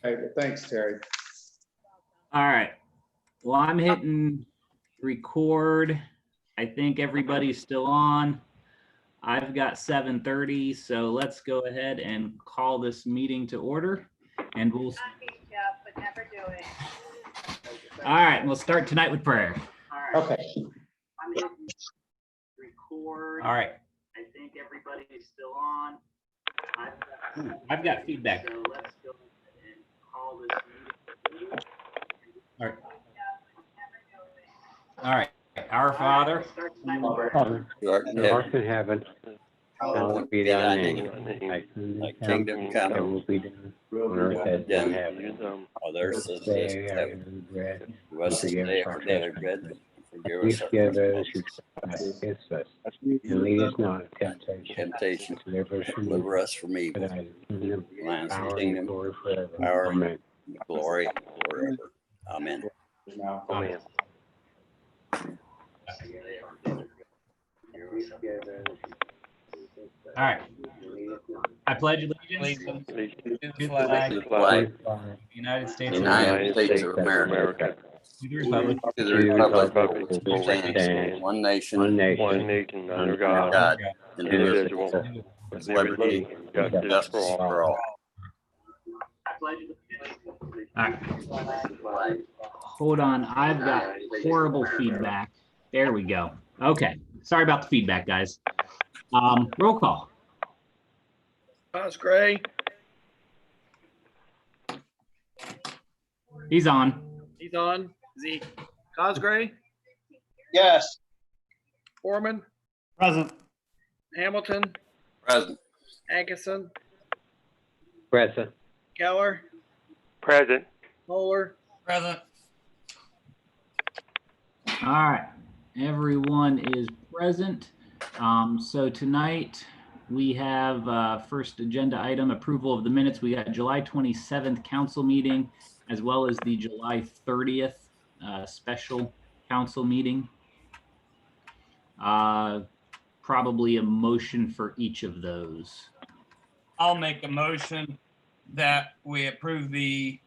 right, well, thanks, Terry. All right. Well, I'm hitting record. I think everybody's still on. I've got 7:30, so let's go ahead and call this meeting to order. And we'll. But never do it. All right, we'll start tonight with prayer. Okay. I'm hitting record. All right. I think everybody's still on. I've got feedback. So let's go ahead and call this meeting. All right. All right. Our Father, who art in heaven, hallowed be thy name. Thy kingdom come, It will be done on earth as in heaven. on earth as it is in heaven. Bread. Give us this day our daily bread, and forgive We us our forgive those trespasses. who trespass against us. And lead us not into temptation. Deliver us from evil. Deliver us from evil. For thine is the kingdom, Thine is the power, and kingdom, glory forever. power, Amen. glory forever. Amen. Amen. All right. I pledge allegiance to the flag of the Flag, United States of United America, States of America, to the republic to the republic which stands one nation, One One nation, nation under under God, God, indivisible, indivisible, with with liberty liberty and justice justice for all. for all. All right. Hold on. I've got horrible feedback. There we go. Okay. Sorry about the feedback, guys. Roll call. Cosgray, He's on. he's on. Zeke. Cosgray, Yes. Foreman, Present. Hamilton, Present. Atkinson, present. Keller, Present. Moeller, Present. All right. Everyone is present. So tonight we have first agenda item, approval of the minutes. We got July 27th council meeting, as well as the July 30th special council meeting. Probably a motion for each of those. I'll make a motion that we approve the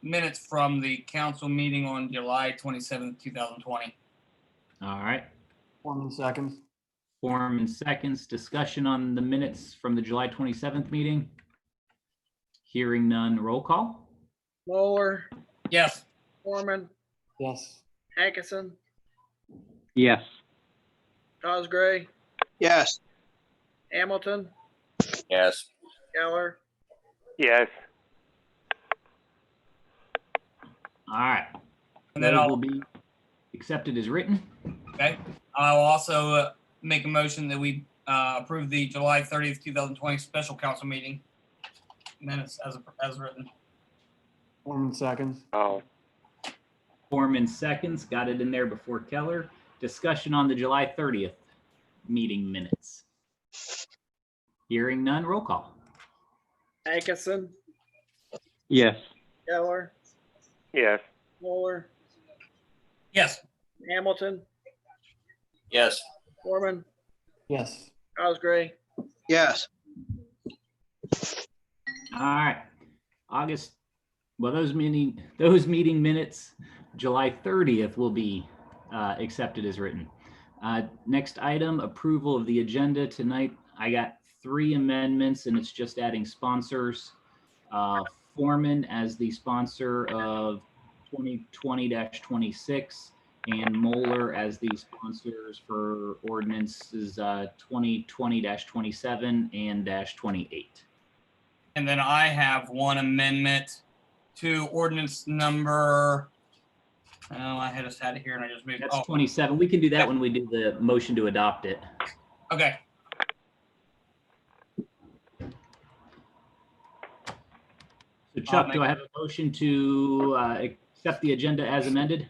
minutes from the council meeting on July 27th, 2020. All right. 1 second. Foreman seconds. Discussion on the minutes from the July 27th meeting. Hearing none. Roll call. Moeller, Yes. Foreman, Yes. Atkinson, Yes. Cosgray, Yes. Hamilton, Yes. Keller, Yes. All right. And then Those I'll, will be accepted as written. okay. I'll also make a motion that we approve the July 30th, 2020 special council meeting minutes as written. 1 second. Oh, Foreman seconds. Got it in there before Keller. Discussion on the July 30th meeting minutes. Hearing none. Roll call. Atkinson, Yes. Keller, yes. Moeller, Yes. Hamilton, Yes. Foreman, Yes. Cosgray, Yes. All right. August. Well, those meeting minutes, July 30th will be accepted as written. Next item, approval of the agenda tonight. I got 3 amendments, and it's just adding sponsors. Foreman as the sponsor of 2020-26, and Moeller as the sponsors for ordinances 2020-27 and -28. And then I have one amendment to ordinance number, I just had it here and I just moved. That's Oh, 27. We can do that when we do the motion to adopt it. okay. So Chuck, do I have a motion to accept the agenda as amended?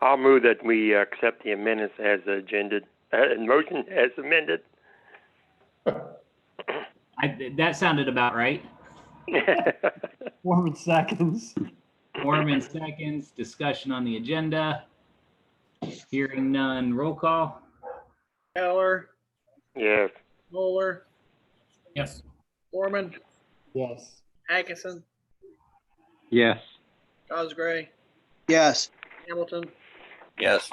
I'll move that we accept the minutes as agended, motion as amended. That sounded about right. 1 seconds. Foreman seconds. Discussion on the agenda. Hearing none. Roll call. Keller, Yes. Moeller, Yes. Foreman, Yes. Atkinson, Yes. Cosgray, Yes. Hamilton, Yes.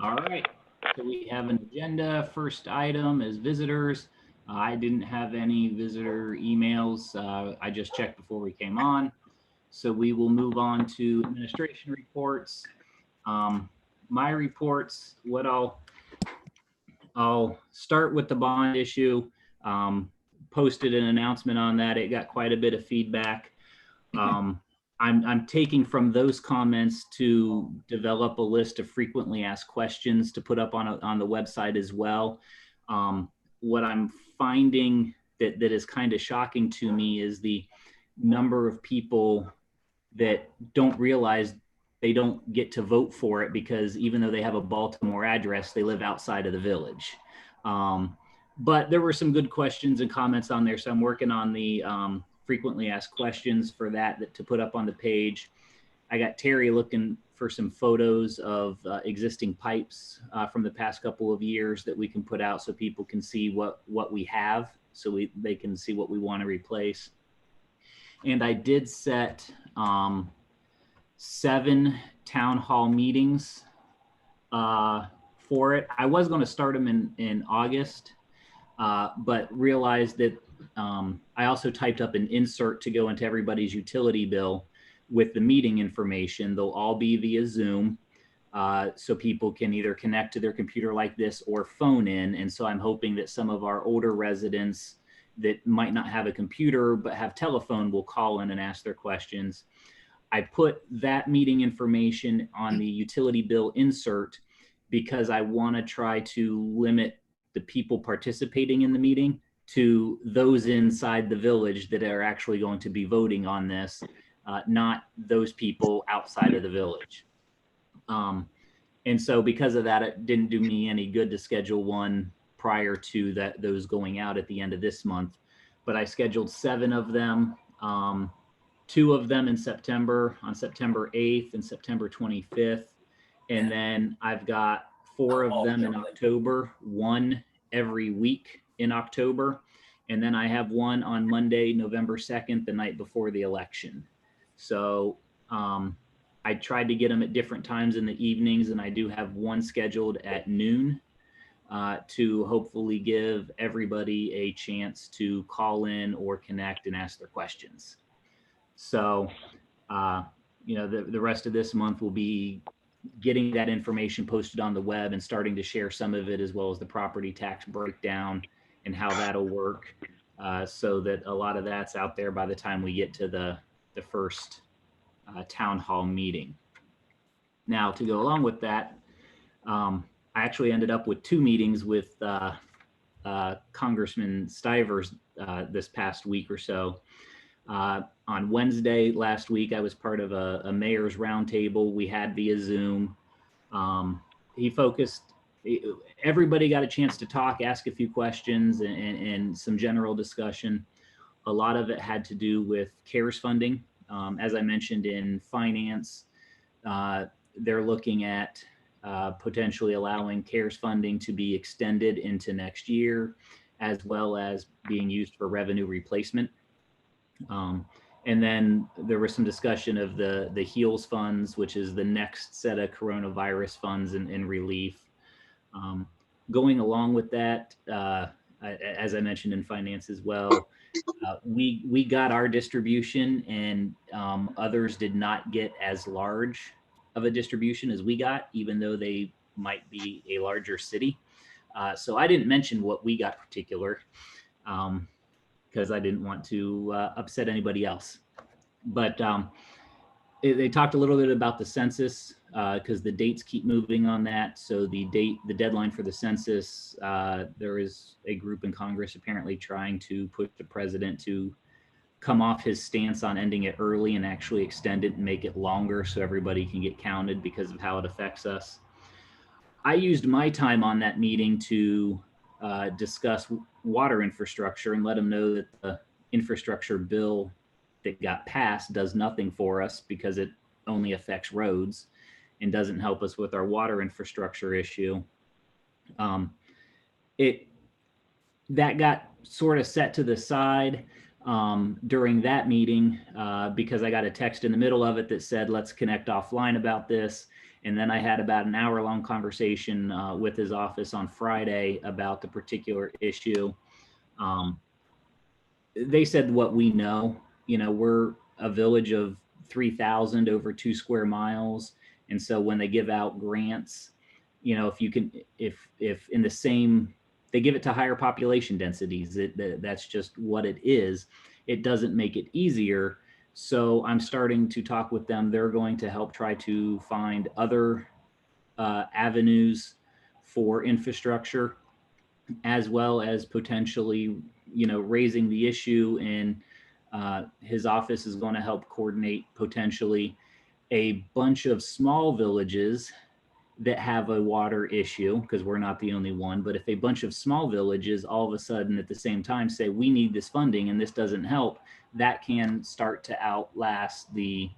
All right, so we have an agenda. First item is visitors. I didn't have any visitor emails. I just checked before we came on. So we will move on to administration reports. My reports, I'll start with the bond issue. Posted an announcement on that. It got quite a bit of feedback. I'm taking from those comments to develop a list of frequently asked questions to put up on the website as well. What I'm finding that is kind of shocking to me is the number of people that don't realize they don't get to vote for it because even though they have a Baltimore address, they live outside of the village. But there were some good questions and comments on there. So I'm working on the frequently asked questions for that to put up on the page. I got Terry looking for some photos of existing pipes from the past couple of years that we can put out so people can see what we have, so they can see what we want to replace. And I did set 7 town hall meetings for it. I was going to start them in August, but realized that I also typed up an insert to go into everybody's utility bill with the meeting information. They'll all be via Zoom, so people can either connect to their computer like this or phone in. And so I'm hoping that some of our older residents that might not have a computer but have telephone will call in and ask their questions. I put that meeting information on the utility bill insert because I want to try to limit the people participating in the meeting to those inside the village that are actually going to be voting on this, not those people outside of the village. And so because of that, it didn't do me any good to schedule one prior to those going out at the end of this month. But I scheduled 7 of them, 2 of them in September, on September 8th and September 25th. And then I've got 4 of them in October, 1 every week in October. And then I have 1 on Monday, November 2nd, the night before the election. So I tried to get them at different times in the evenings, and I do have 1 scheduled at noon to hopefully give everybody a chance to call in or connect and ask their questions. So, the rest of this month will be getting that information posted on the web and starting to share some of it, as well as the property tax breakdown and how that'll work, so that a lot of that's out there by the time we get to the first town hall meeting. Now, to go along with that, I actually ended up with 2 meetings with Congressman Stivers this past week or so. On Wednesday last week, I was part of a mayor's roundtable we had via Zoom. Everybody got a chance to talk, ask a few questions, and some general discussion. A lot of it had to do with CARES funding. As I mentioned in finance, they're looking at potentially allowing CARES funding to be extended into next year, as well as being used for revenue replacement. And then there was some discussion of the HEALS funds, which is the next set of coronavirus funds and relief. Going along with that, as I mentioned in finance as well, we got our distribution, and others did not get as large of a distribution as we got, even though they might be a larger city. So I didn't mention what we got particular, because I didn't want to upset anybody else. But they talked a little bit about the census, because the dates keep moving on that. So the deadline for the census, there is a group in Congress apparently trying to push the president to come off his stance on ending it early and actually extend it and make it longer so everybody can get counted because of how it affects us. I used my time on that meeting to discuss water infrastructure and let them know that the infrastructure bill that got passed does nothing for us because it only affects roads and doesn't help us with our water infrastructure issue. that got sort of set to the side during that meeting because I got a text in the middle of it that said, let's connect offline about this. And then I had about an hour-long conversation with his office on Friday about the particular issue. They said what we know, we're a village of 3,000 over 2 square miles. And so when they give out grants, if in the same, they give it to higher population densities, that's just what it is. It doesn't make it easier. So I'm starting to talk with them. They're going to help try to find other avenues for infrastructure, as well as potentially, raising the issue. And his office is going to help coordinate potentially a bunch of small villages that have a water issue, because we're not the only one. But if a bunch of small villages all of a sudden at the same time say, we need this funding and this doesn't help, that can start to outlast the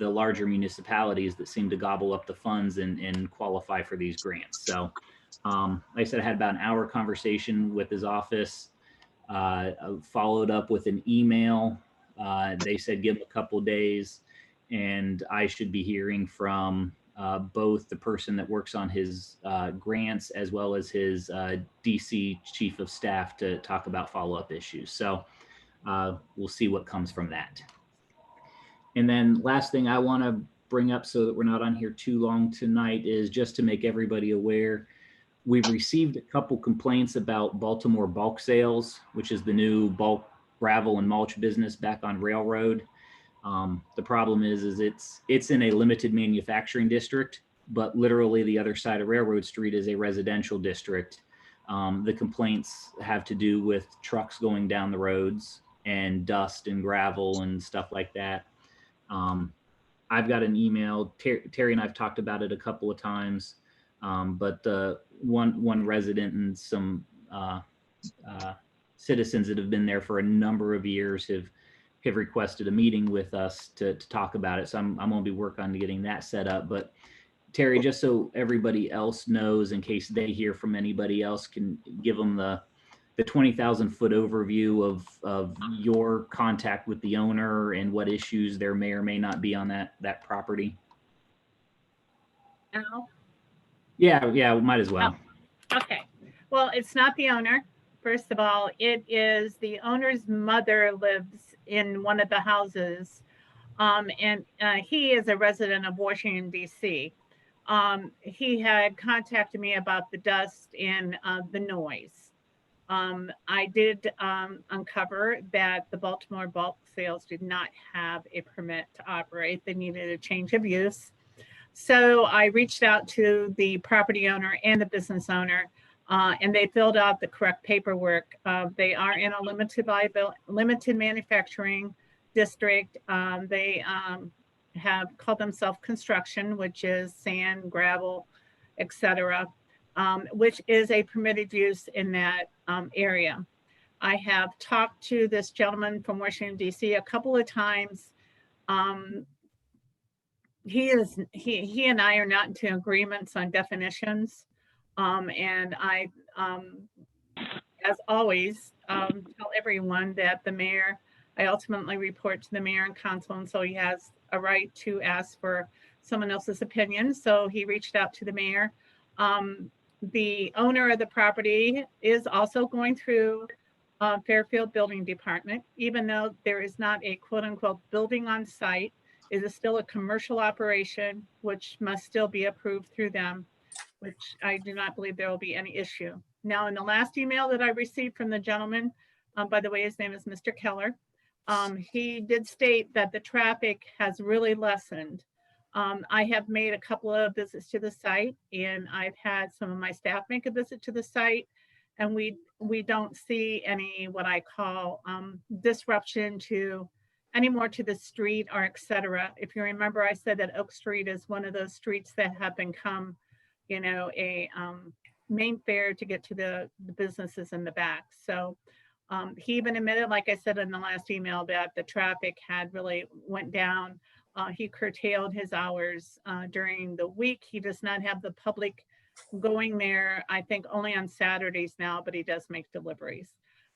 larger municipalities that seem to gobble up the funds and qualify for these grants. So like I said, I had about an hour conversation with his office, followed up with an email. They said give him a couple days, and I should be hearing from both the person that works on his grants as well as his DC chief of staff to talk about follow-up issues. So we'll see what comes from that. And then last thing I want to bring up, so that we're not on here too long tonight, is just to make everybody aware, we've received a couple complaints about Baltimore bulk sales, which is the new bulk gravel and mulch business back on Railroad. The problem is it's in a limited manufacturing district, but literally the other side of Railroad Street is a residential district. The complaints have to do with trucks going down the roads and dust and gravel and stuff like that. I've got an email. Terry and I've talked about it a couple of times, but one resident and some citizens that have been there for a number of years have requested a meeting with us to talk about it. So I'm going to be working on getting that set up. But Terry, just so everybody else knows, in case they hear from anybody else, can give them the 20,000 foot overview of your contact with the owner and what issues there may or may not be on that property. No? Yeah, might as well. Oh, okay. Well, it's not the owner. First of all, it is the owner's mother lives in one of the houses. And he is a resident of Washington, D.C. He had contacted me about the dust and the noise. I did uncover that the Baltimore bulk sales did not have a permit to operate. They needed a change of use. So I reached out to the property owner and the business owner, and they filled out the correct paperwork. They are in a limited manufacturing district. They have called themselves construction, which is sand, gravel, etc., which is a permitted use in that area. I have talked to this gentleman from Washington, D.C. a couple of times. He and I are not into agreements on definitions. And I, as always, tell everyone that the mayor, I ultimately report to the mayor and council, and so he has a right to ask for someone else's opinion. So he reached out to the mayor. The owner of the property is also going through Fairfield Building Department, even though there is not a quote unquote building on site. It is still a commercial operation, which must still be approved through them, which I do not believe there will be any issue. Now, in the last email that I received from the gentleman, by the way, his name is Mr. Keller, he did state that the traffic has really lessened. I have made a couple of visits to the site, and I've had some of my staff make a visit to the site, and we don't see any what I call disruption to any more to the street or et cetera. If you remember, I said that Oak Street is one of those streets that have become, a main fare to get to the businesses in the back. So he even admitted, like I said in the last email, that the traffic had really went down. He curtailed his hours during the week. He does not have the public going there, I think only on Saturdays now, but he does make deliveries.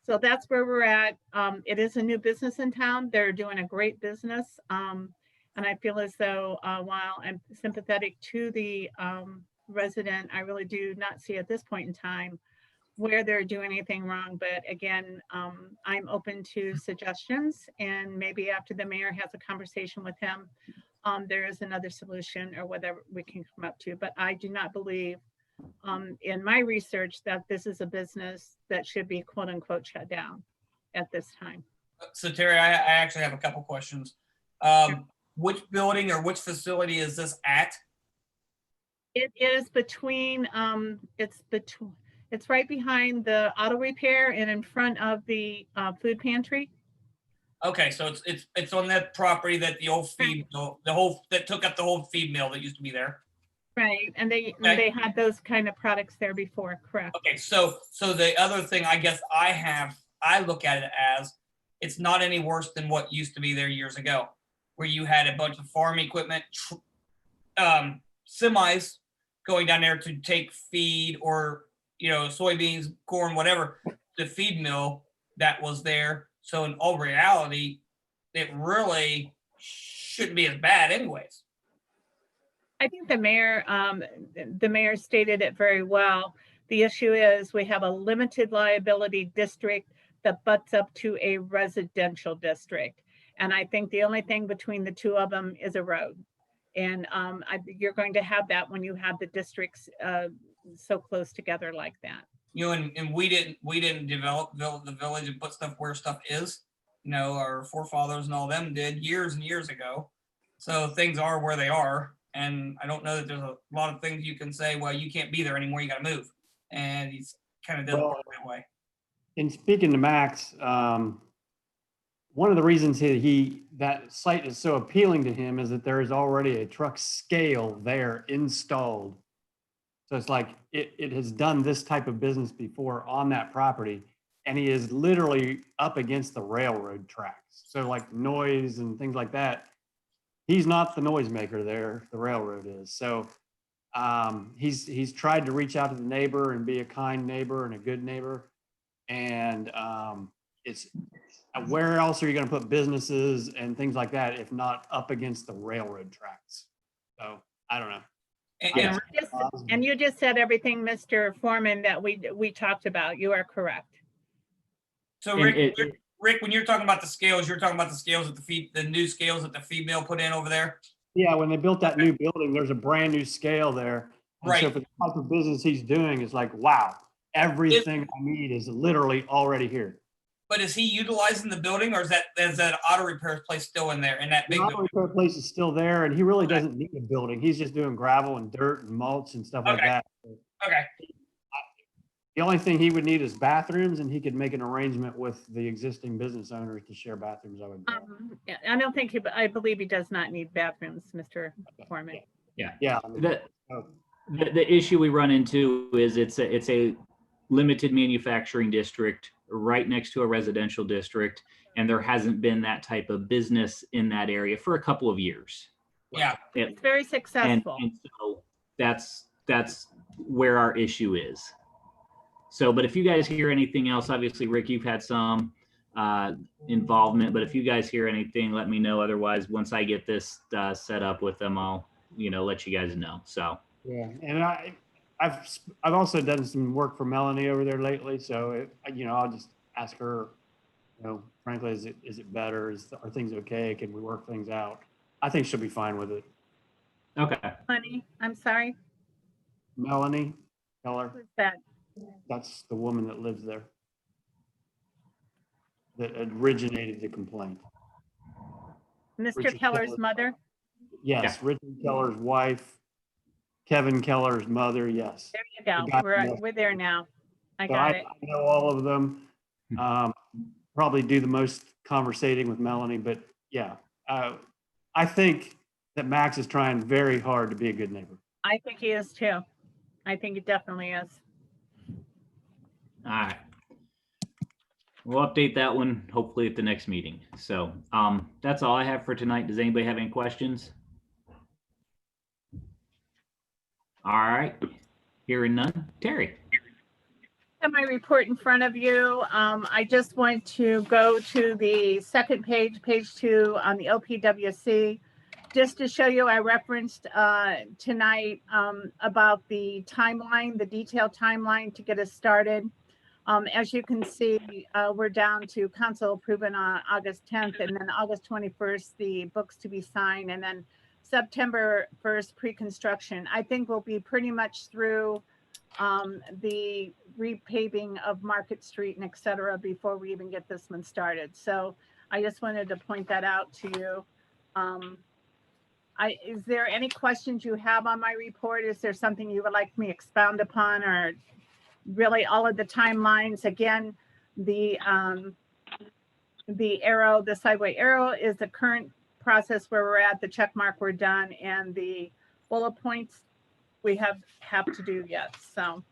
So that's where we're at. It is a new business in town. They're doing a great business. And I feel as though while I'm sympathetic to the resident, I really do not see at this point in time where they're doing anything wrong. But again, I'm open to suggestions, and maybe after the mayor has a conversation with him, there is another solution or whatever we can come up to. But I do not believe in my research that this is a business that should be quote unquote shut down at this time. So Terry, I actually have a couple questions. Which building or which facility is this at? It is between, it's right behind the auto repair and in front of the food pantry. Okay, so it's on that property that the old feed mill, that took up the whole feed mill that used to be there. Right, and they had those kind of products there before, correct? Okay, so the other thing I guess I look at it as, it's not any worse than what used to be there years ago, where you had a bunch of farm equipment, semis going down there to take feed or, soybeans, corn, whatever, the feed mill that was there. So in all reality, it really shouldn't be as bad anyways. I think the mayor stated it very well. The issue is we have a limited liability district that butts up to a residential district. And I think the only thing between the two of them is a road. And you're going to have that when you have the districts so close together like that. And we didn't develop the village and put stuff where stuff is. Our forefathers and all them did years and years ago. So things are where they are. And I don't know that there's a lot of things you can say, well, you can't be there anymore, you got to move. And he's kind of doesn't work that way. In speaking to Max, one of the reasons that site is so appealing to him is that there is already a truck scale there installed. So it's like it has done this type of business before on that property, and he is literally up against the railroad tracks. So like noise and things like that. He's not the noisemaker there, the railroad is. So he's tried to reach out to the neighbor and be a kind neighbor and a good neighbor. And it's where else are you going to put businesses and things like that if not up against the railroad tracks? So I don't know. And you just said everything, Mr. Foreman, that we talked about. You are correct. So Rick, when you're talking about the scales, you're talking about the scales at the new scales that the feed mill put in over there? Yeah, when they built that new building, there's a brand new scale there. And Right. so for the type of business he's doing, it's like, wow, everything I need is literally already here. But is he utilizing the building, or is that auto repair place still in there in that The big auto building? repair place is still there, and he really doesn't need a building. He's just doing gravel and dirt and mulch and stuff like Okay. that. Okay. The only thing he would need is bathrooms, and he could make an arrangement with the existing business owners to share bathrooms, I would guess. Yeah, I don't think I believe he does not need bathrooms, Mr. Foreman. Yeah. The issue we run into is it's a limited manufacturing district right next to a residential district, and there hasn't been that type of business in that area for a couple of years. Yeah. It's very And successful. so that's where our issue is. So, but if you guys hear anything else, obviously, Rick, you've had some involvement, but if you guys hear anything, let me know. Otherwise, once I get this set up with them, I'll, let you guys know. So. Yeah, and I've also done some work for Melanie over there lately, so I'll just ask her, frankly, is it better? Are things okay? Can we work things out? I think she'll be fine with it. Okay. Honey, I'm sorry. Melanie Keller, Who's that? that's the woman that lives there, that originated the complaint. Mr. Richard Keller's Keller. mother? Yes, Richard Keller's wife, Kevin Keller's mother, yes. There you go. The guy from We're there now. I So got it. I know all of them. Probably do the most conversating with Melanie, but yeah, I think that Max is trying very hard to be a good neighbor. I think he is too. I think he definitely is. All right. We'll update that one hopefully at the next meeting. So that's all I have for tonight. Does anybody have any questions? All right. Hearing none. Terry? Have my report in front of you. I just want to go to the second page, page 2 on the OPWC, just to show you, I referenced tonight about the timeline, the detailed timeline to get us started. As you can see, we're down to council approving on August 10th, and then August 21st, the books to be signed, and then September 1st, pre-construction. I think we'll be pretty much through the repaving of Market Street and et cetera before we even get this one started. So I just wanted to point that out to you. Is there any questions you have on my report? Is there something you would like me to expound upon, or really all of the timelines? Again, the arrow, the sideway arrow is the current process where we're at, the check mark we're done, and the bullet points we have to do yet. So,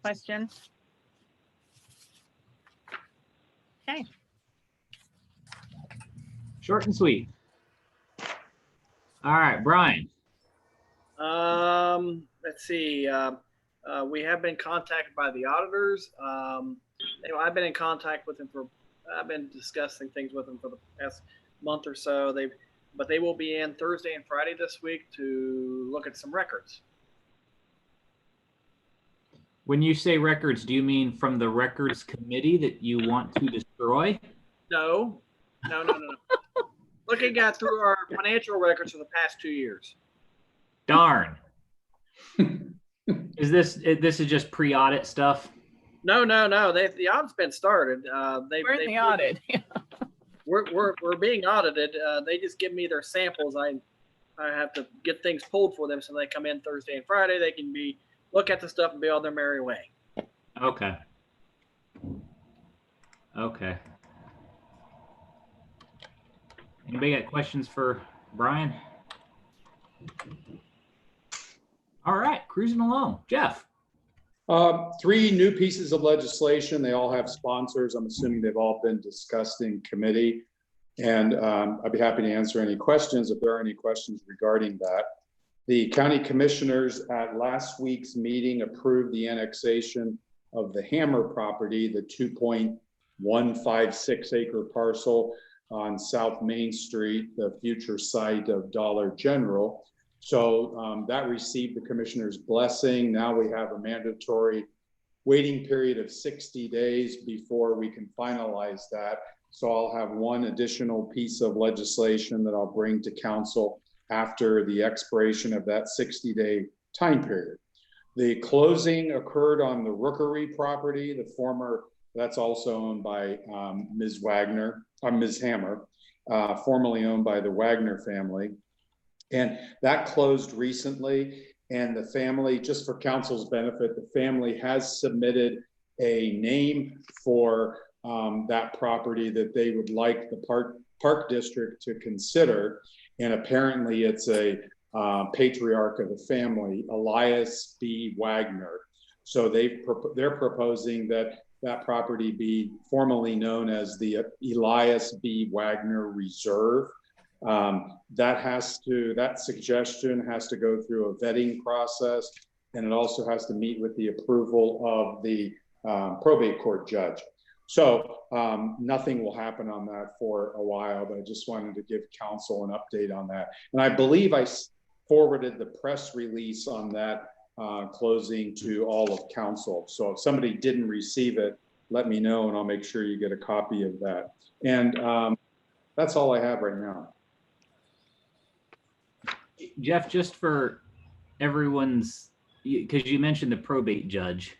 questions? Okay. Short and sweet. All right, Brian. Let's see. We have been contacted by the auditors. I've been in contact with them I've been discussing things with them for the past month or so. But they will be in Thursday and Friday this week to look at some records. When you say records, do you mean from the records committee that you want to destroy? No. Looking at through our financial records for the past 2 years. Darn. This is just pre-audit stuff? No. The audit's been started. We're in the audit. We're being audited. They just give me their samples. I have to get things pulled for them, so they come in Thursday and Friday. They can look at the stuff and be on their merry way. Okay. Anybody got questions for Brian? All right, cruising along. Jeff. 3 new pieces of legislation. They all have sponsors. I'm assuming they've all been discussed in committee. And I'd be happy to answer any questions if there are any questions regarding that. The county commissioners at last week's meeting approved the annexation of the Hammer property, the 2.156 acre parcel on South Main Street, the future site of Dollar General. So that received the commissioner's blessing. Now we have a mandatory waiting period of 60 days before we can finalize that. So I'll have one additional piece of legislation that I'll bring to council after the expiration of that 60-day time period. The closing occurred on the Rookery property, the former, that's also owned by Ms. Hammer, formerly owned by the Wagner family. And that closed recently, and the family, just for council's benefit, the family has submitted a name for that property that they would like the park district to consider. And apparently it's a patriarch of the family, Elias B. Wagner. So they're proposing that property be formally known as the Elias B. Wagner Reserve. That suggestion has to go through a vetting process, and it also has to meet with the approval of the probate court judge. So nothing will happen on that for a while, but I just wanted to give council an update on that. And I believe I forwarded the press release on that closing to all of council. So if somebody didn't receive it, let me know and I'll make sure you get a copy of that. And that's all I have right now. Jeff, just for everyone's, because you mentioned the probate judge.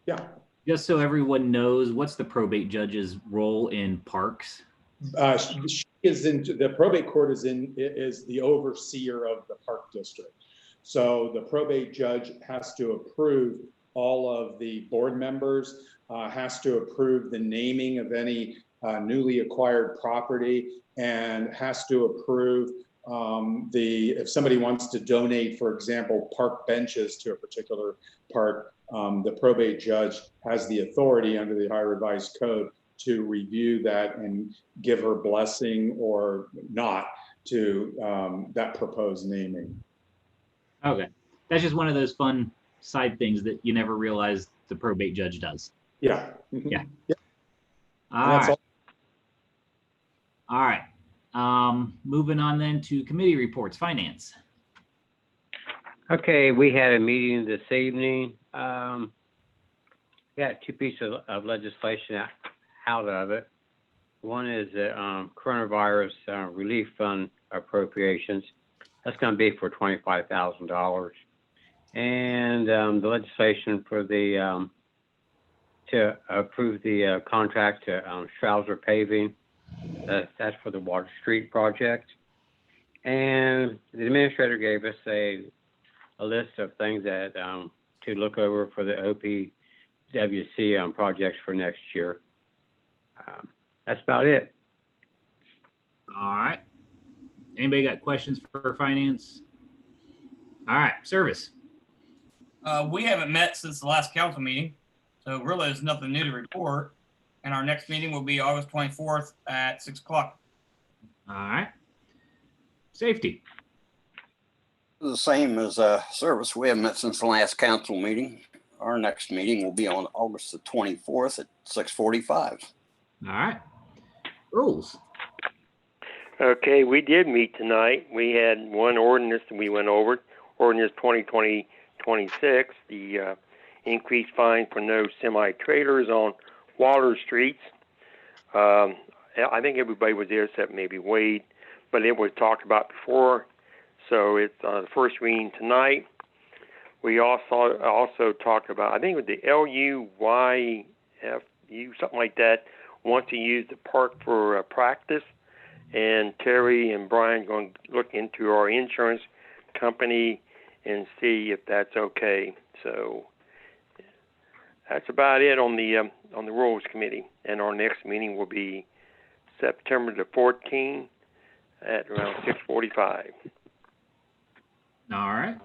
Yeah. Just so everyone knows, what's the probate judge's role in parks? She is in the probate court is the overseer of the park district. So the probate judge has to approve all of the board members, has to approve the naming of any newly acquired property, and has to approve if somebody wants to donate, for example, park benches to a particular park, the probate judge has the authority under the Ohio Revised Code to review that and give her blessing or not to that proposed naming. Okay. that's just one of those fun side things that you never realize the probate judge does. Yeah. Mhm. Yeah. Yeah. All And that's right. All right. Moving on then to committee reports, finance. Okay, we had a meeting this evening. Got two pieces of legislation out of it. One is the coronavirus relief fund appropriations. That's going to be for $25,000. And the legislation for the to approve the contract to Strouser Paving. That's for the Water Street project. And the administrator gave us a list of things that to look over for the OPWC projects for next year. That's about it. All right. Anybody got questions for finance? All right, service. We haven't met since the last council meeting, so really there's nothing new to report. And our next meeting will be August 24th at 6 o'clock. All right. Safety. The same as service. We haven't met since the last council meeting. Our next meeting will be on August the 24th at 6:45. All right. Rules. Okay, we did meet tonight. We had one ordinance that we went over, ordinance 2020-26, the increased fine for no semi-trailers on Water Streets. I think everybody was there except maybe Wade, but it was talked about before. So it's the first reading tonight. We also talked about, I think it was the LUYFU, something like that, want to use the park for practice. And Terry and Brian are going to look into our insurance company and see if that's okay. So that's about it on the Rules Committee. And our next meeting will be September the 14th at around 6:45. All right.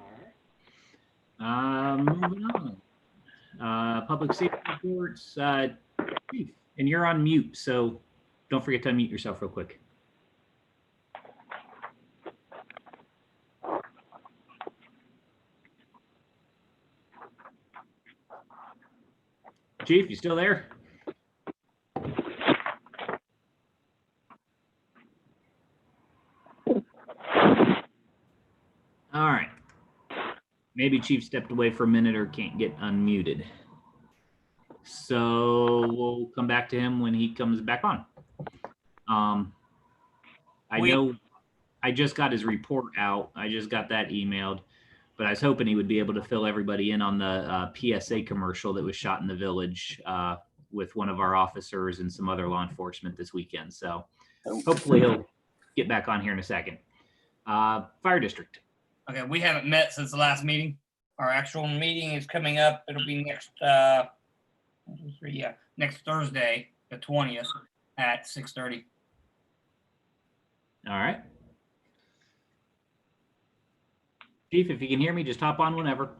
Moving on. Public safety reports. Chief, and you're on mute, so don't forget to unmute yourself real quick. Chief, you still there? All right. Maybe Chief stepped away for a minute or can't get unmuted. So we'll come back to him when he comes back on. I know I just got his report out. I just got that emailed, but I was hoping he would be able to fill everybody in on the PSA commercial that was shot in the village with one of our officers and some other law enforcement this weekend. So hopefully he'll get back on here in a second. Fire district. Okay, we haven't met since the last meeting. Our actual meeting is coming up. It'll be next next Thursday, the 20th at 6:30. All right. Chief, if you can hear me, just hop on whenever.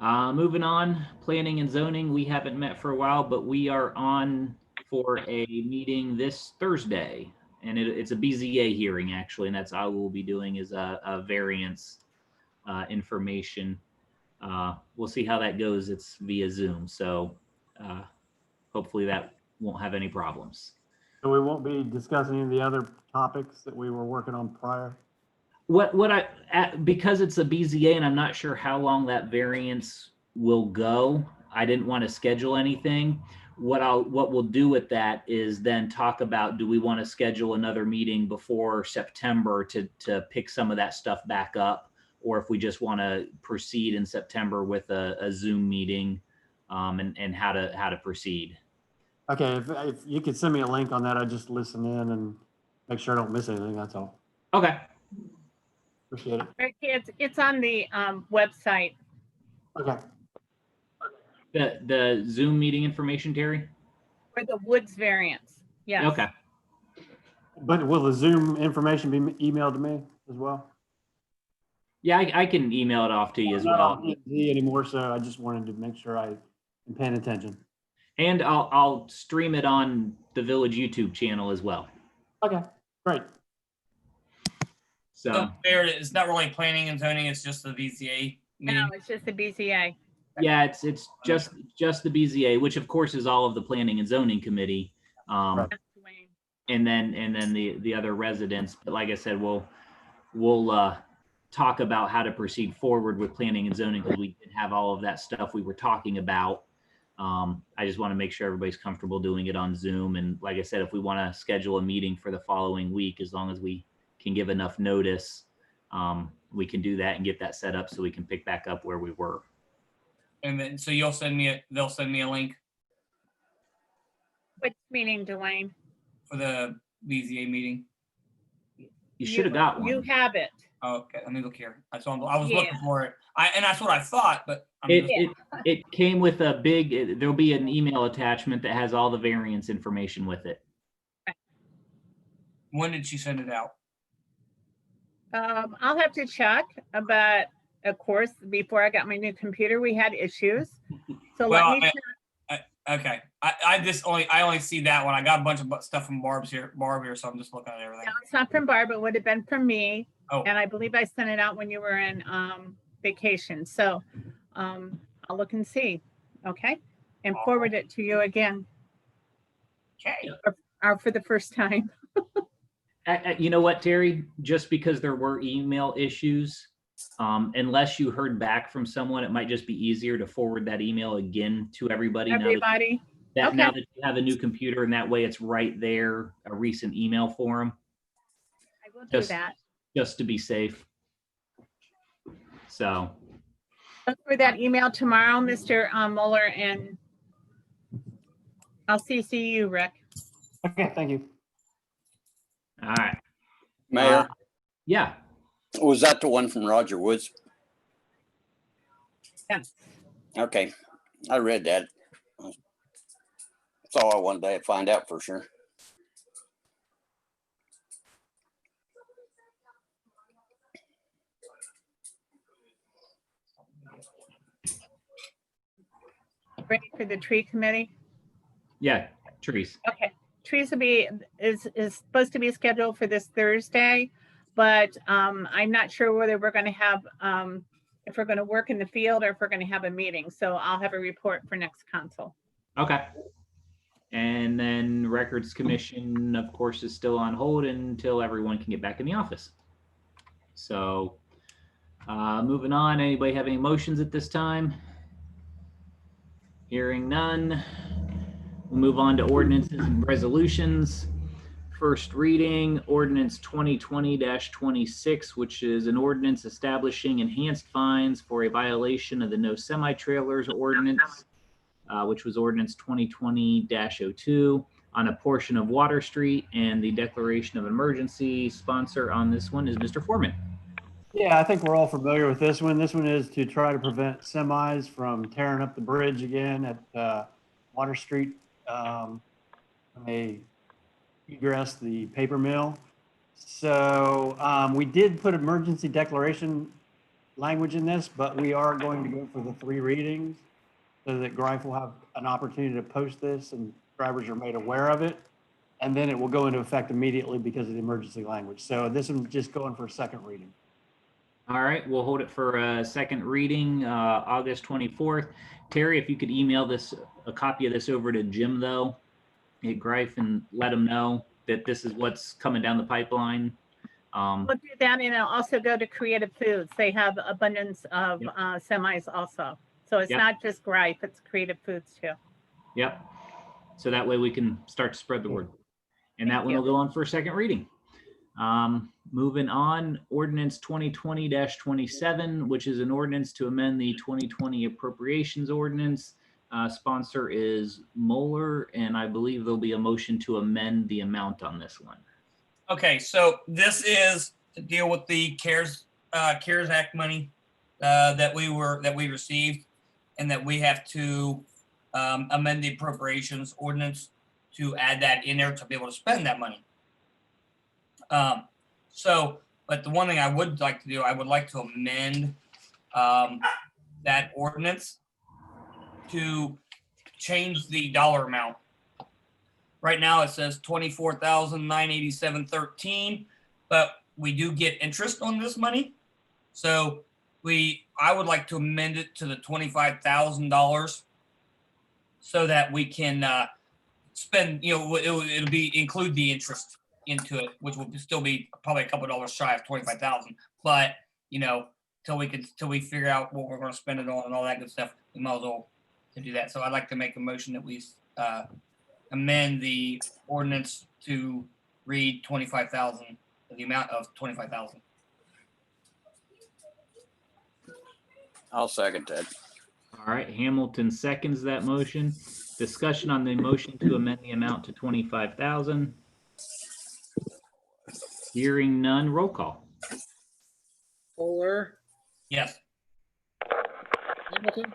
Moving on, planning and zoning. We haven't met for a while, but we are on for a meeting this Thursday. And it's a BZA hearing, actually, and that's all we'll be doing is a variance information. We'll see how that goes. It's via Zoom, so hopefully that won't have any problems. So we won't be discussing any of the other topics that we were working on prior? Because it's a BZA and I'm not sure how long that variance will go, I didn't want to schedule anything. What we'll do with that is then talk about, do we want to schedule another meeting before September to pick some of that stuff back up, or if we just want to proceed in September with a Zoom meeting and how to proceed. Okay, if you could send me a link on that, I'd just listen in and make sure I don't miss anything, that's all. Okay. Appreciate it. Rick, it's on the website. Okay. The Zoom meeting information, Terry? For the Woods variance, yes. Okay. But will the Zoom information be emailed to me as well? Yeah, I can email it off to you as well. I don't see anymore, so I just wanted to make sure I am paying attention. And I'll stream it on the Village YouTube channel as well. Okay, great. So there, it's not really planning and zoning, it's just the VCA No, it's just the BZA. Yeah, it's just the BZA, which of course is all of the planning and zoning committee. Dwayne. And then the other residents. But like I said, we'll talk about how to proceed forward with planning and zoning because we did have all of that stuff we were talking about. I just want to make sure everybody's comfortable doing it on Zoom. And like I said, if we want to schedule a meeting for the following week, as long as we can give enough notice, we can do that and get that set up so we can pick back up where we were. And then, so they'll send me a link Which meeting, Dwayne? for the BZA meeting. You should have got one. You have it. Oh, okay, let me look here. I was Yeah. looking for it. And that's what I thought, but I'm just, It came with a big, there'll be an email attachment that has all the variance information with it. when did she send it out? I'll have to check, but of course, before I got my new computer, we had issues. So Well, let me check. Okay, I only see that one. I got a bunch of stuff from Barb here, so I'm just looking at everything. No, it's not from Barb, it would have been from me. Oh. And I believe I sent it out when you were in vacation. So I'll look and see. Okay. And forward it to you again, Okay. or for the first time. You know what, Terry? Just because there were email issues, unless you heard back from someone, it might just be easier to forward that email again to everybody. Everybody. Now Okay. that you have a new computer, and that way it's right there, a recent email for them, I will do Just- that. just to be safe. So, Look for that email tomorrow, Mr. Mueller, and I'll CC you, Rick. Okay, thank you. all right. Mayor, Yeah. was that the one from Roger Woods? Yes. Okay, I read that. That's all I wanted to find out for sure. Ready for the tree committee? Yeah, trees. Okay, trees will be, is supposed to be scheduled for this Thursday, but I'm not sure whether we're gonna have, if we're gonna work in the field or if we're gonna have a meeting, so I'll have a report for next council. Okay. And then Records Commission, of course, is still on hold until everyone can get back in the office. So, moving on, anybody have any motions at this time? Hearing none. We'll move on to ordinances and resolutions. First reading, ordinance 2020-26, which is an ordinance establishing enhanced fines for a violation of the no semi-trailers ordinance, which was ordinance 2020-02 on a portion of Water Street, and the declaration of emergency. Sponsor on this one is Mr. Foreman. Yeah, I think we're all familiar with this one. This one is to try to prevent semis from tearing up the bridge again at Water Street. When they egress the paper mill. So we did put emergency declaration language in this, but we are going to go for the 3 readings so that Greif will have an opportunity to post this and drivers are made aware of it. And then it will go into effect immediately because of the emergency language. So this one's just going for a 2nd reading. All right, we'll hold it for a 2nd reading, August 24th. Terry, if you could email a copy of this over to Jim, though, at Greif, and let him know that this is what's coming down the pipeline. We'll do that, and it'll also go to Creative Foods. They have abundance of Yep. semis also. So it's Yep. not just Greif, it's Creative Foods too. Yep. So that way we can start to spread the word. And that Thank one you. will go on for a 2nd reading. Moving on, ordinance 2020-27, which is an ordinance to amend the 2020 appropriations ordinance. Sponsor is Moeller, and I believe there'll be a motion to amend the amount on this one. Okay, so this is to deal with the CARES Act money that we received, and that we have to amend the appropriations ordinance to add that in there to be able to spend that money. But the one thing I would like to do, I would like to amend that ordinance to change the dollar amount. Right now it says $24,987.13, but we do get interest on this money. So I would like to amend it to the $25,000 so that we can spend, it'll be include the interest into it, which will still be probably a couple dollars shy of 25,000. But till we figure out what we're going to spend it on and all that good stuff, we might as well to do that. So I'd like to make a motion that we amend the ordinance to read 25,000, the amount of 25,000. I'll second that. All right, Hamilton seconds that motion. Discussion on the motion to amend the amount to 25,000. Hearing none, roll call. Fuller, Yes. Hamilton,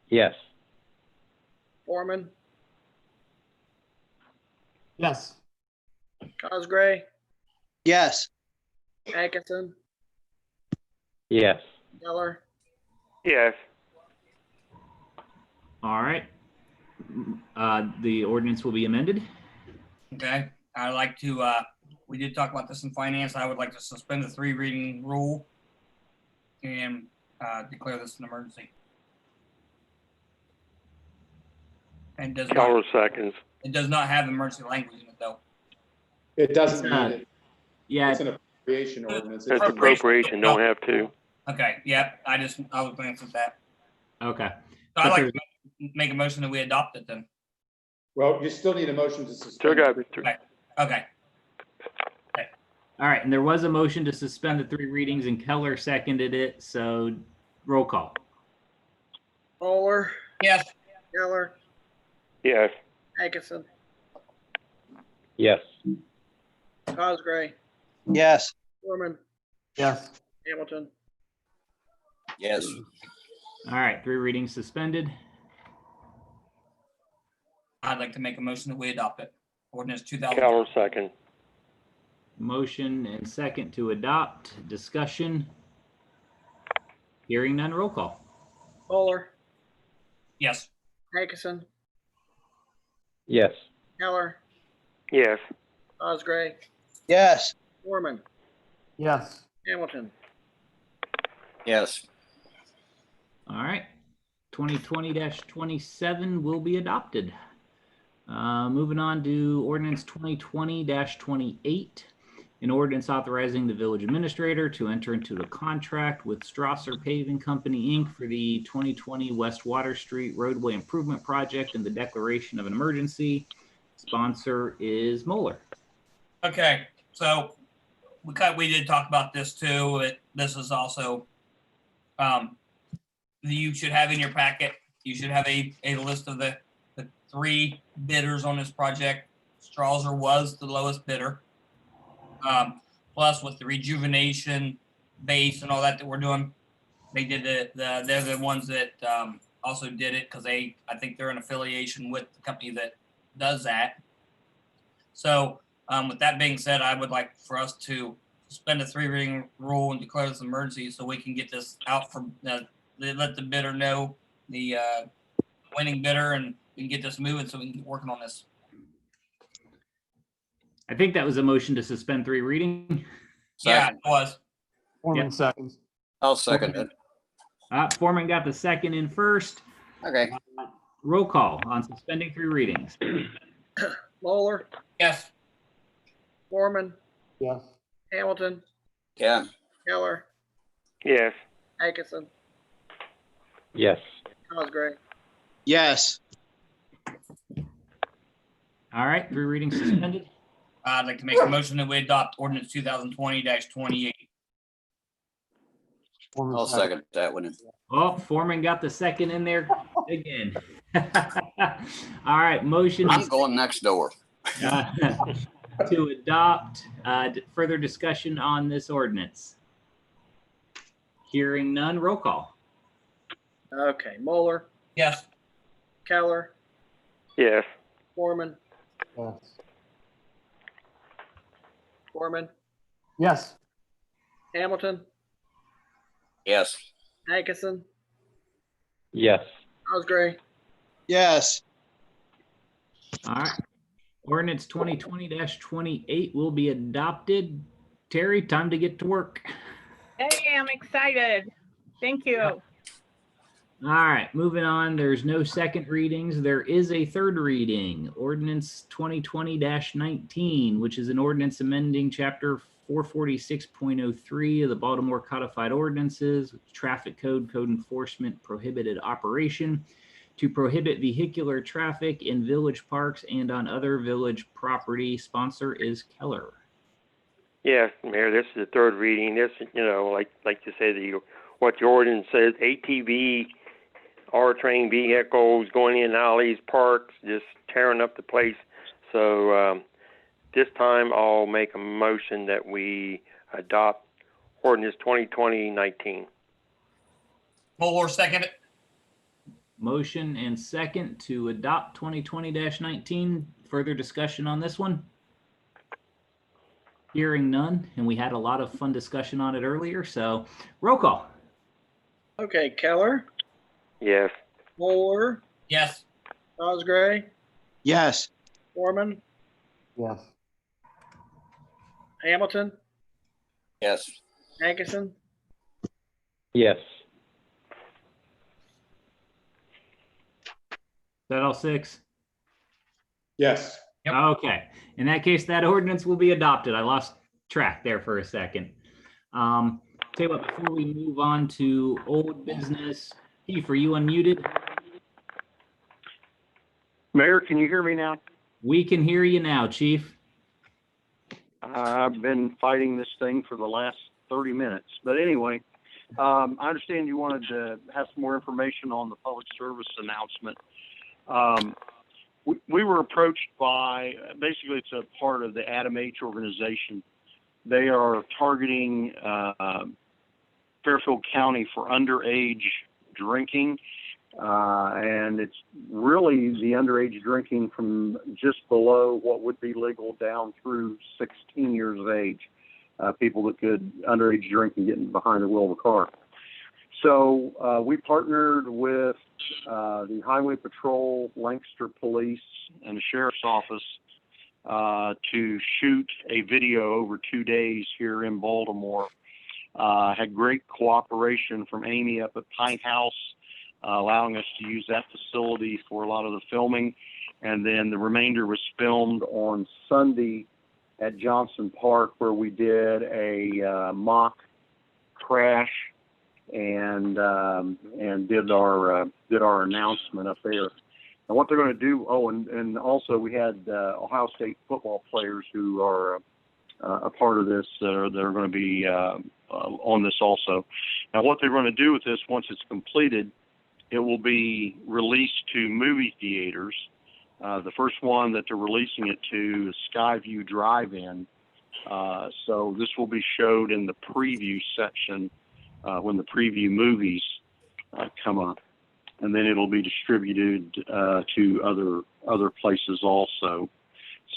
Yes. Foreman, Yes. Cosgray, Yes. Atkinson, Yes. Keller, Yes. All right. The ordinance will be amended. Okay. I'd like to, we did talk about this in finance. I would like to suspend the 3 reading rule and declare this an emergency. And Keller seconds. it does not have emergency language in it though. It doesn't It's, need it. Yeah, It's an appropriation ordinance. That's appropriation, don't have to. Okay. Yep. I was glancing at that. okay. So I'd like to make a motion that we adopt it then. Well, you still need a motion to Still suspend. got Okay. All right, and there was a motion to suspend the 3 readings and Keller seconded it, so roll call. Fuller, Yes. Keller, Yes. Atkinson, Yes. Cosgray, Yes. Foreman, Yes. Hamilton, Yes. All right, 3 readings suspended. I'd like to make a motion that we adopt it. Ordinance 2000. Keller second. Motion and second to adopt. Discussion. Hearing none, roll call. Fuller, Yes. Atkinson, Yes. Keller, Yes. Cosgray, Yes. Foreman, Yes. Hamilton, Yes. All right, 2020-27 will be adopted. Moving on to ordinance 2020-28. An ordinance authorizing the village administrator to enter into a contract with Strasser Paving Company, Inc. for the 2020 West Water Street roadway improvement project and the declaration of an emergency. Sponsor is Moeller. Okay. So we did talk about this too. This is also, you should have in your packet, you should have a list of the 3 bidders on this project. Strasser was the lowest bidder. Plus with the rejuvenation base and all that we're doing, they did they're the ones that also did it because I think they're in affiliation with the company that does that. So with that being said, I would like for us to suspend the 3 reading rule and declare this an emergency so we can get this out from let the bidder know, the winning bidder, and we can get this moving so we can get working on this. I think that was a motion to suspend 3 reading. Yeah, it was. Foreman seconds. I'll second it. Foreman got the second in first. Okay. Roll call on suspending 3 readings. Fuller, Yes. Foreman, Yes. Hamilton, Yeah. Keller, Yes. Atkinson, Yes. Cosgray, Yes. All right, 3 readings suspended. I'd like to make a motion that we adopt ordinance 2020-28. Foreman I'll second that one. Oh, Foreman got the second in there again. All right, motion I'm going next door. to adopt. Further discussion on this ordinance. Hearing none, roll call. Okay, Mueller, Yes. Keller, Yes. Foreman, Yes. Foreman, Yes. Hamilton, Yes. Atkinson, Yes. Cosgray, Yes. All right. Ordinance 2020-28 will be adopted. Terry, time to get to work. Hey, I'm excited. Thank you. All right, moving on. There's no second readings. There is a third reading, ordinance 2020-19, which is an ordinance amending chapter 446.03 of the Baltimore Codified Ordinances, Traffic Code, Code Enforcement, Prohibited Operation, to prohibit vehicular traffic in village parks and on other village property. Sponsor is Keller. Yes, Mayor, this is the third reading. This, like you said, what the ordinance says, ATV, R-train vehicles going in alleys, parks, just tearing up the place. So this time I'll make a motion that we adopt ordinance 2020-19. Mueller, second it. Motion and second to adopt 2020-19. Further discussion on this one? Hearing none, and we had a lot of fun discussion on it earlier, so roll call. Okay, Keller, Yes. Moore, Yes. Cosgray, Yes. Foreman, Yes. Hamilton, Yes. Hankinson, Yes. Is that all six? Yes. Yep. Okay. In that case, that ordinance will be adopted. I lost track there for a second. Tell you what, before we move on to old business, Keith, are you unmuted? Mayor, can you hear me now? We can hear you now, Chief. I've been fighting this thing for the last 30 minutes. But anyway, I understand you wanted to have some more information on the public service announcement. We were approached by, basically it's a part of the Adam H. organization. They are targeting Fairfield County for underage drinking. And it's really the underage drinking from just below what would be legal down through 16 years of age. People that could underage drink and get behind the wheel of a car. So we partnered with the Highway Patrol, Lancaster Police, and the Sheriff's Office to shoot a video over 2 days here in Baltimore. Had great cooperation from Amy up at Pine House, allowing us to use that facility for a lot of the filming. And then the remainder was filmed on Sunday at Johnson Park, where we did a mock crash and did our announcement up there. And what they're going to do, and also we had Ohio State football players who are a part of this that are going to be on this also. Now, what they're going to do with this, once it's completed, it will be released to movie theaters. The first one that they're releasing it to is Skyview Drive-In. So this will be showed in the preview section when the preview movies come up. And then it'll be distributed to other places also.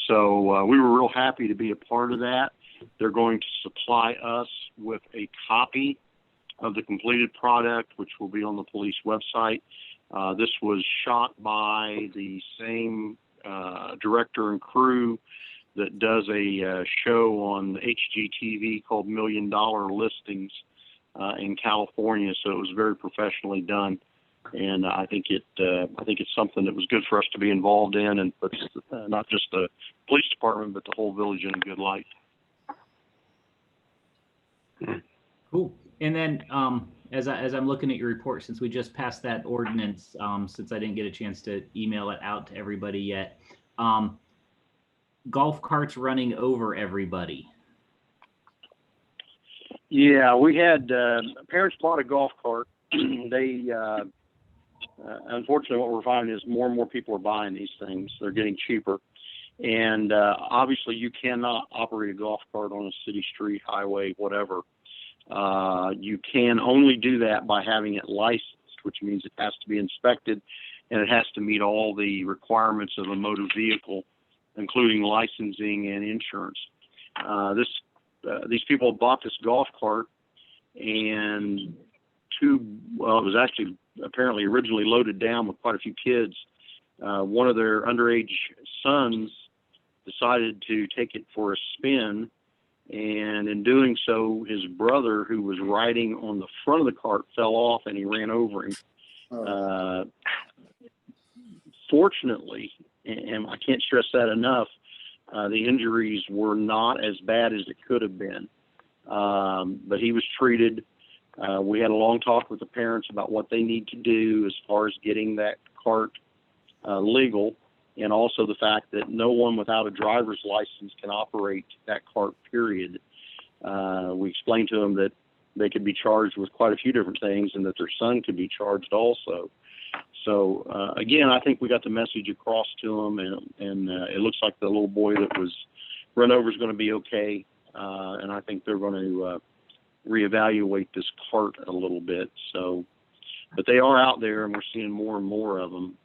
So we were real happy to be a part of that. They're going to supply us with a copy of the completed product, which will be on the police website. This was shot by the same director and crew that does a show on HGTV called $1 Million Listings in California. So it was very professionally done. And I think it's something that was good for us to be involved in, and puts not just the police department but the whole village in a good light. Cool. And then as I'm looking at your report, since we just passed that ordinance, since I didn't get a chance to email it out to everybody yet, golf carts running over everybody. Yeah, we had parents bought a golf cart. They unfortunately, what we're finding is more and more people are buying these things. They're getting cheaper. And obviously, you cannot operate a golf cart on a city street, highway, whatever. You can only do that by having it licensed, which means it has to be inspected and it has to meet all the requirements of a motor vehicle, including licensing and insurance. These people bought this golf cart, and it was actually apparently originally loaded down with quite a few kids. One of their underage sons decided to take it for a spin And in doing so, his brother, who was riding on the front of the cart, fell off and he ran over him. Fortunately, and I can't stress that enough, the injuries were not as bad as it could have been. But he was treated. We had a long talk with the parents about what they need to do as far as getting that cart legal, and also the fact that no one without a driver's license can operate that cart, period. We explained to them that they could be charged with quite a few different things and that their son could be charged also. So, again, I think we got the message across to them, and it looks like the little boy that was run over is going to be okay. And I think they're going to reevaluate this cart a little bit. So, but they are out there, and we're seeing more and more of them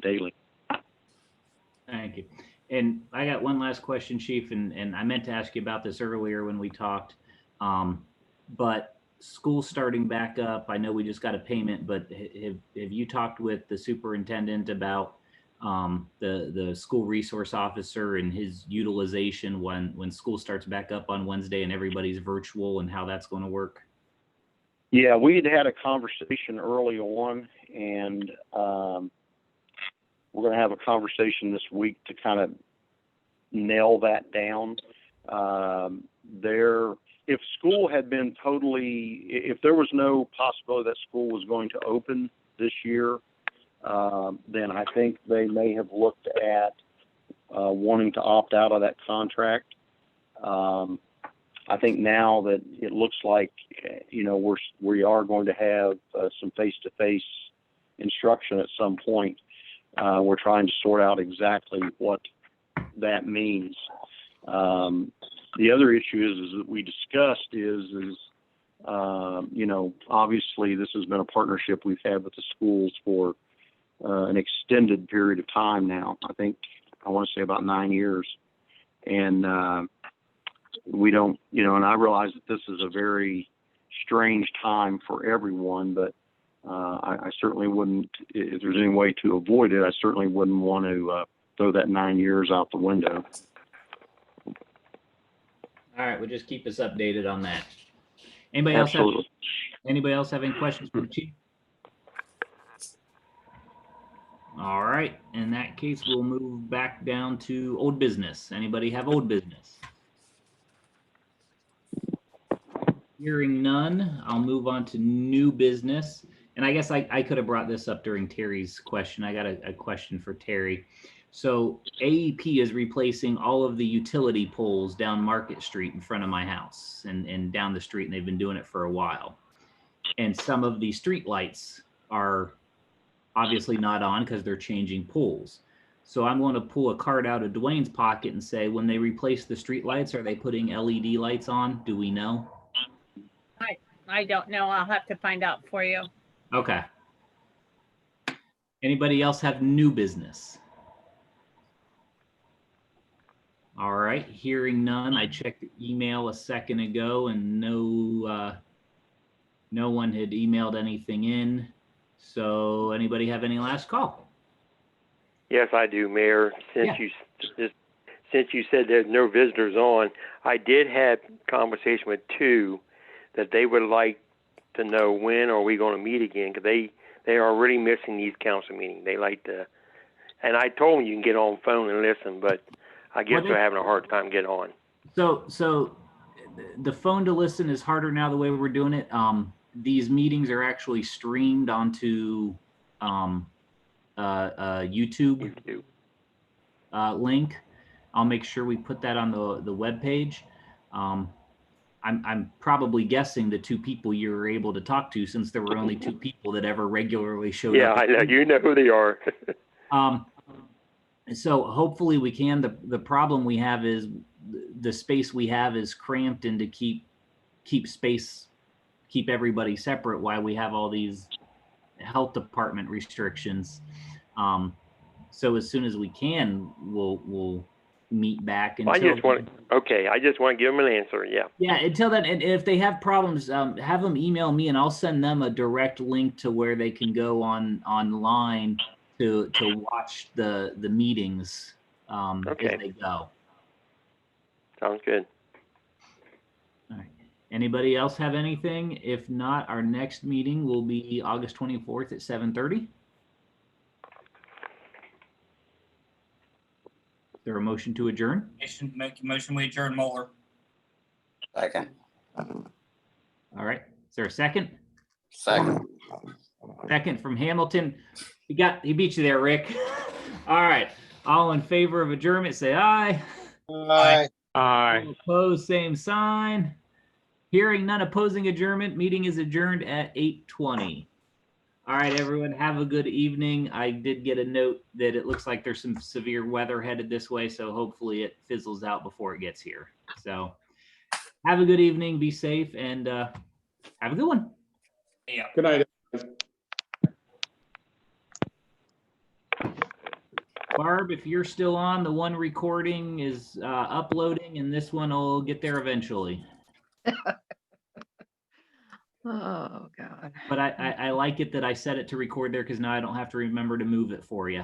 daily. Thank you. And I got one last question, Chief, and I meant to ask you about this earlier when we talked. But school starting back up, I know we just got a payment, but have you talked with the superintendent about the school resource officer and his utilization when school starts back up on Wednesday and everybody's virtual, and how that's going to work? Yeah, we had a conversation early on, and we're going to have a conversation this week to kind of nail that down. If school had been if there was no possibility that school was going to open this year, then I think they may have looked at wanting to opt out of that contract. I think now that it looks like, we are going to have some face-to-face instruction at some point, we're trying to sort out exactly what that means. The other issue is that we discussed is obviously this has been a partnership we've had with the schools for an extended period of time now. I want to say about 9 years. And we don't, and I realize that this is a very strange time for everyone, but I certainly wouldn't, if there's any way to avoid it, I certainly wouldn't want to throw that 9 years out the window. All right, well, just keep us updated on that. Anybody else have any questions for the Chief? All right, in that case, we'll move back down to old business. Anybody have old business? Hearing none, I'll move on to new business. And I guess I could have brought this up during Terry's question. I got a question for Terry. So AEP is replacing all of the utility poles down Market Street in front of my house and down the street, and they've been doing it for a while. And some of the street lights are obviously not on because they're changing poles. So I'm going to pull a card out of Dwayne's pocket and say, when they replace the street lights, are they putting LED lights on? Do we know? I don't know. I'll have to find out for you. Okay. Anybody else have new business? All right, hearing none. I checked the email a second ago and no one had emailed anything in. So anybody have any last call? Yes, I do, Mayor. Since you said there's no visitors on, I did have conversation with two that they would like to know when are we going to meet again, because they are already missing these council meetings. They like to, and I told them you can get on phone and listen, but I guess they're having a hard time getting on. So the phone to listen is harder now the way we're doing it. These meetings are actually streamed onto YouTube link. I'll make sure we put that on the web page. I'm probably guessing the two people you were able to talk to, since there were only two people that ever regularly showed up. Yeah, I know. You know who they are. So hopefully we can. The problem we have is the space we have is cramped, and to keep everybody separate while we have all these health department restrictions. So as soon as we can, we'll meet back. I just want to give them an answer. Yeah. Yeah. Until then, and if they have problems, have them email me, and I'll send them a direct link to where they can go online to watch the meetings as they go. Sounds good. Anybody else have anything? If not, our next meeting will be August 24th at 7:30. Is there a motion to adjourn? Make a motion, we adjourn Moeller. Second. All right. Is there a second? Second. Second from Hamilton. He beat you there, Rick. All right. All in favor of adjournment, say aye. Aye. All opposed, same sign. Hearing none opposing adjournment, meeting is adjourned at 8:20. All right, everyone, have a good evening. I did get a note that it looks like there's some severe weather headed this way, so hopefully it fizzles out before it gets here. So have a good evening, be safe, and have a good one. Yeah. Good night. Barb, if you're still on, the one recording is uploading, and this one will get there eventually. Oh, God. But I like it that I set it to record there because now I don't have to remember to move it for you.